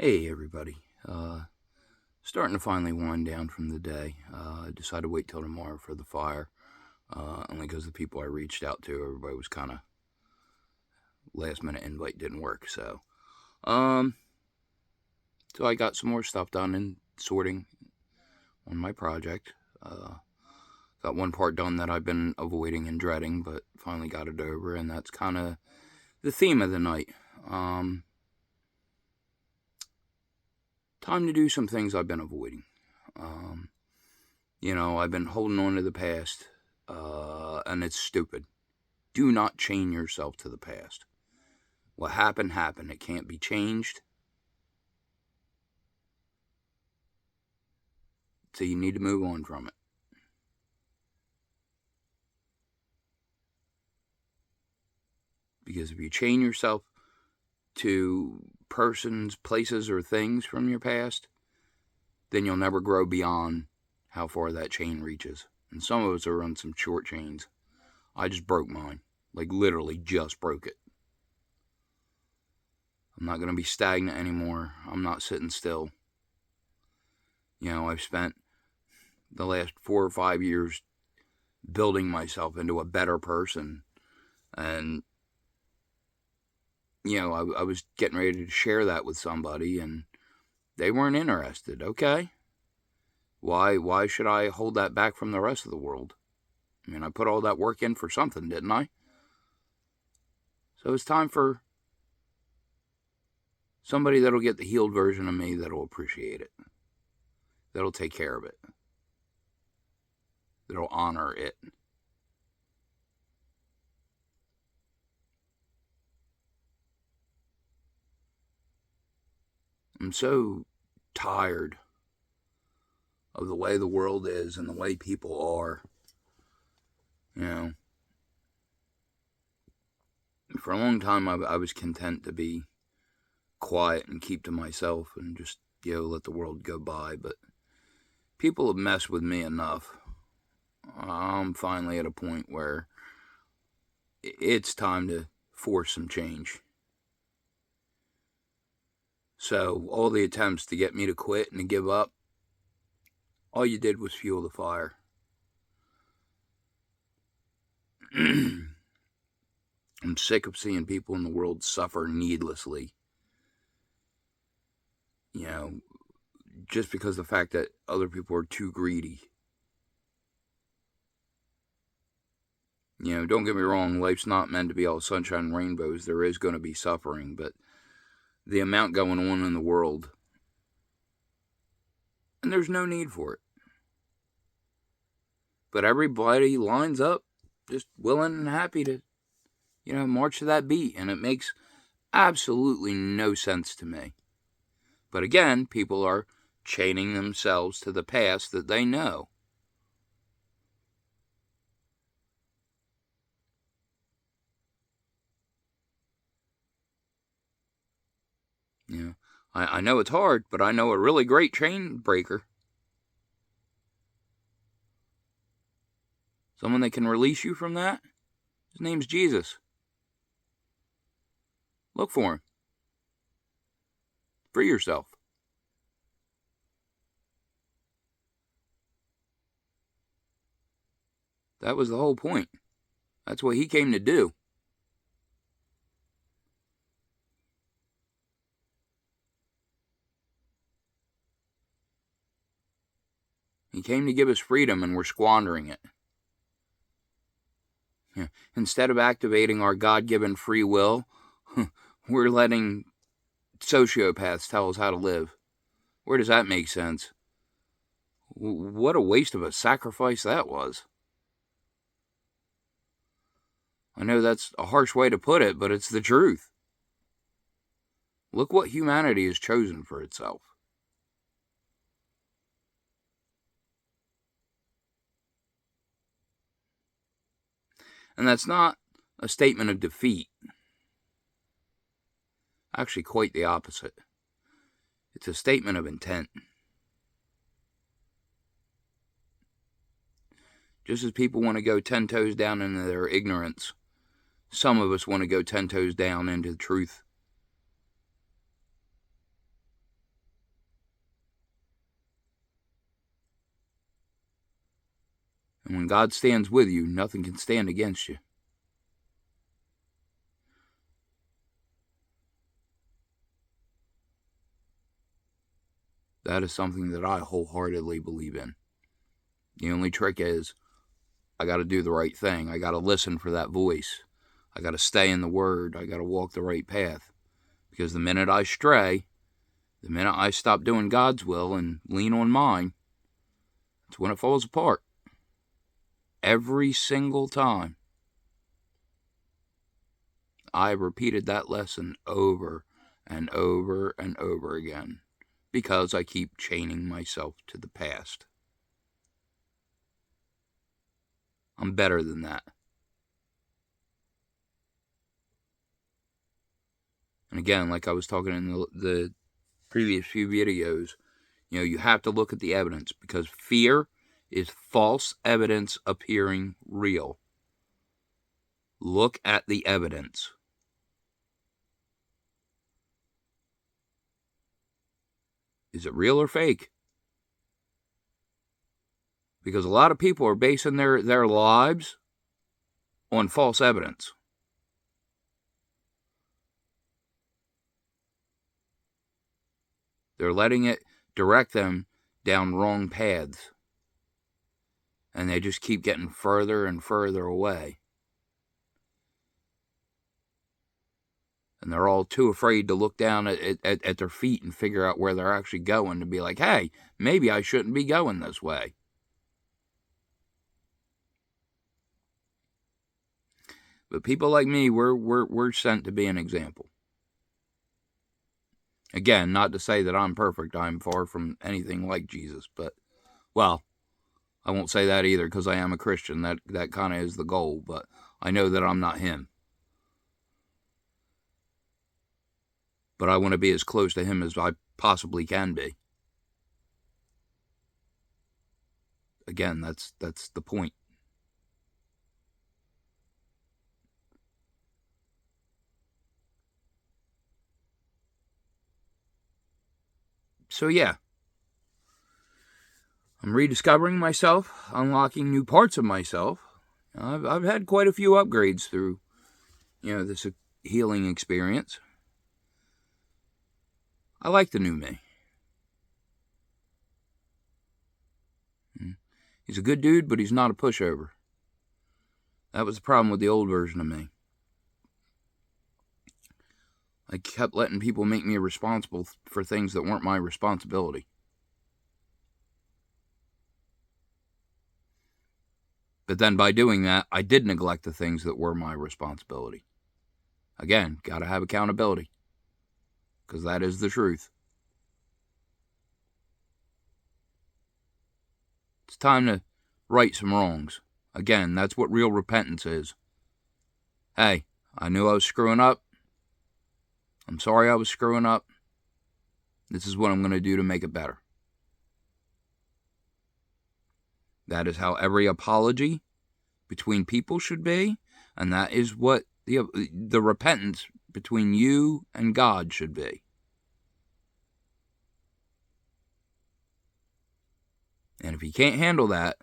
Hey everybody, starting to finally wind down from the day. I decided to wait till tomorrow for the fire, only because the people I reached out to, everybody was kind of last minute invite didn't work. Um, so I got some more stuff done and sorting on my project. Got one part done that I've been avoiding and dreading, but finally got it over, and that's kind of the theme of the night. Time to do some things I've been avoiding. I've been holding on to the past, and it's stupid. Do not chain yourself to the past. What happened, happened. It can't be changed. So you need to move on from it. Because if you chain yourself to persons, places, or things from your past, then you'll never grow beyond how far that chain reaches. And some of us are on some short chains. I just broke mine. Like, literally just broke it. I'm not going to be stagnant anymore. I'm not sitting still. I've spent the last 4 or 5 years building myself into a better person. And, I was getting ready to share that with somebody, and they weren't interested. Okay. Why should I hold that back from the rest of the world? I mean, I put all that work in for something, didn't I? So it's time for somebody that'll get the healed version of me that'll appreciate it. That'll take care of it. That'll honor it. I'm so tired of the way the world is and the way people are. For a long time I was content to be quiet and keep to myself and just, let the world go by. But people have messed with me enough. I'm finally at a point where it's time to force some change. So all the attempts to get me to quit and to give up, all you did was fuel the fire. I'm sick of seeing people in the world suffer needlessly. Just because of the fact that other people are too greedy. Don't get me wrong, life's not meant to be all sunshine and rainbows. There is going to be suffering, but the amount going on in the world, and there's no need for it. But everybody lines up just willing and happy to, march to that beat, and it makes absolutely no sense to me. But again, people are chaining themselves to the past that they know. I know it's hard, but I know a really great chain breaker. Someone that can release you from that. His name's Jesus. Look for him. Free yourself. That was the whole point. That's what he came to do. He came to give us freedom, and we're squandering it. Instead of activating our God-given free will, we're letting sociopaths tell us how to live. Where does that make sense? What a waste of a sacrifice that was. I know that's a harsh way to put it, but it's the truth. Look what humanity has chosen for itself. And that's not a statement of defeat. Actually, quite the opposite. It's a statement of intent. Just as people want to go 10 toes down into their ignorance, some of us want to go 10 toes down into the truth. And when God stands with you, nothing can stand against you. That is something that I wholeheartedly believe in. The only trick is I got to do the right thing. I got to listen for that voice. I got to stay in the Word. I got to walk the right path. Because the minute I stray, the minute I stop doing God's will and lean on mine, that's when it falls apart. Every single time. I repeated that lesson over and over and over again because I keep chaining myself to the past. I'm better than that. And again, like I was talking in the previous few videos, you have to look at the evidence, because fear is false evidence appearing real. Look at the evidence. Is it real or fake? Because a lot of people are basing their lives on false evidence. They're letting it direct them down wrong paths. And they just keep getting further and further away. And they're all too afraid to look down at their feet and figure out where they're actually going, to be like, hey, maybe I shouldn't be going this way. But people like me, we're sent to be an example. Again, not to say that I'm perfect. I'm far from anything like Jesus. But, well, I won't say that either, because I am a Christian. That kind of is the goal. But I know that I'm not him. But I want to be as close to him as I possibly can be. Again, that's the point. So yeah, I'm rediscovering myself, unlocking new parts of myself. I've had quite a few upgrades through, this healing experience. I like the new me. He's a good dude, but he's not a pushover. That was the problem with the old version of me. I kept letting people make me responsible for things that weren't my responsibility. But then by doing that, I did neglect the things that were my responsibility. Again, got to have accountability, because that is the truth. It's time to right some wrongs. Again, that's what real repentance is. Hey, I knew I was screwing up. I'm sorry I was screwing up. This is what I'm going to do to make it better. That is how every apology between people should be, and that is what the repentance between you and God should be. And if you can't handle that,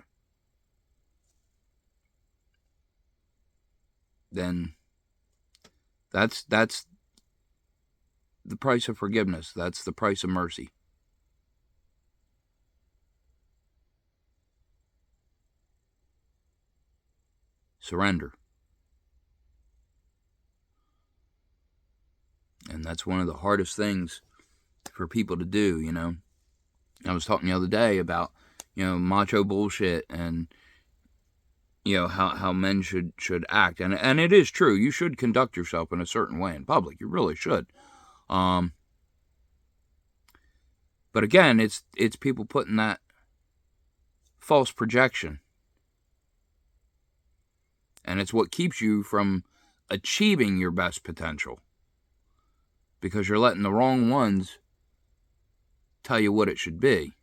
then that's the price of forgiveness. That's the price of mercy. Surrender. And that's one of the hardest things for people to do, I was talking the other day about, macho bullshit and, how men should act. And it is true. You should conduct yourself in a certain way in public. You really should. But again, it's people putting that false projection. And it's what keeps you from achieving your best potential. Because you're letting the wrong ones tell you what it should be.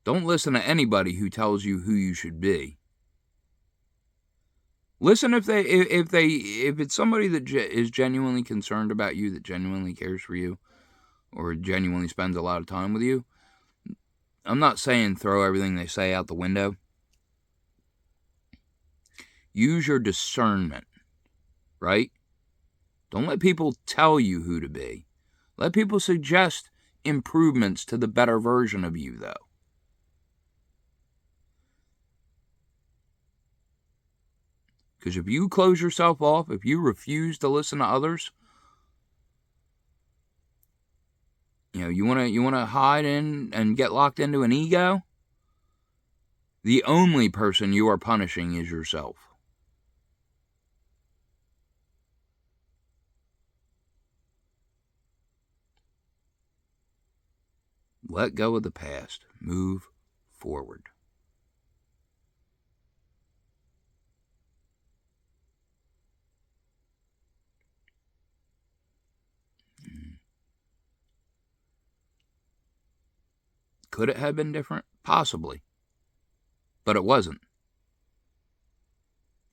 Don't listen to anybody who tells you who you should be. Listen if it's somebody that is genuinely concerned about you, that genuinely cares for you, or genuinely spends a lot of time with you. I'm not saying throw everything they say out the window. Use your discernment, right? Don't let people tell you who to be. Let people suggest improvements to the better version of you, though. Because if you close yourself off, if you refuse to listen to others, you want to hide in and get locked into an ego, the only person you are punishing is yourself. Let go of the past. Move forward. Could it have been different? Possibly. But it wasn't.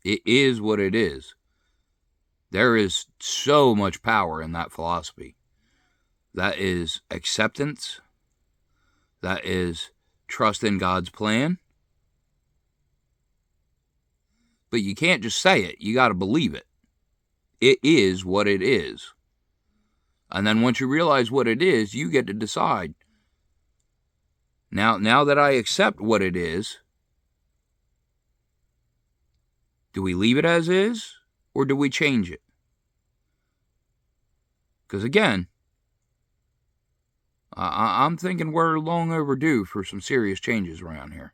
It is what it is. There is so much power in that philosophy. That is acceptance. That is trust in God's plan. But you can't just say it. You got to believe it. It is what it is. And then once you realize what it is, you get to decide. Now that I accept what it is, do we leave it as is or do we change it? Because again, I'm thinking we're long overdue for some serious changes around here.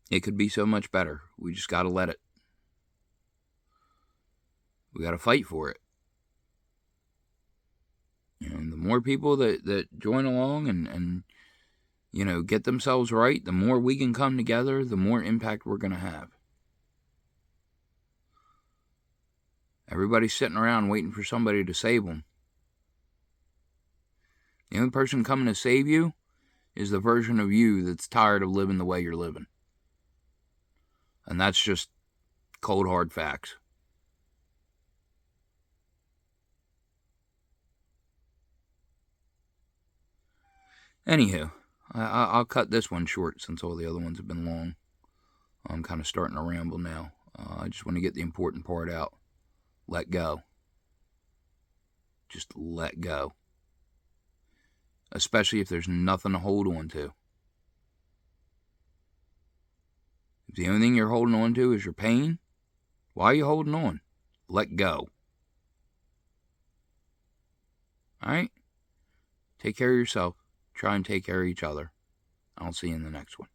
It could be so much better. We just got to let it. We got to fight for it. The more people that join along and get themselves right, the more we can come together, the more impact we're going to have. Everybody's sitting around waiting for somebody to save them. The only person coming to save you is the version of you that's tired of living the way you're living. And that's just cold, hard facts. Anywho, I'll cut this one short since all the other ones have been long. I'm kind of starting to ramble now. I just want to get the important part out. Let go. Just let go. Especially if there's nothing to hold on to. If the only thing you're holding on to is your pain, why are you holding on? Let go. Alright? Take care of yourself. Try and take care of each other. I'll see you in the next one.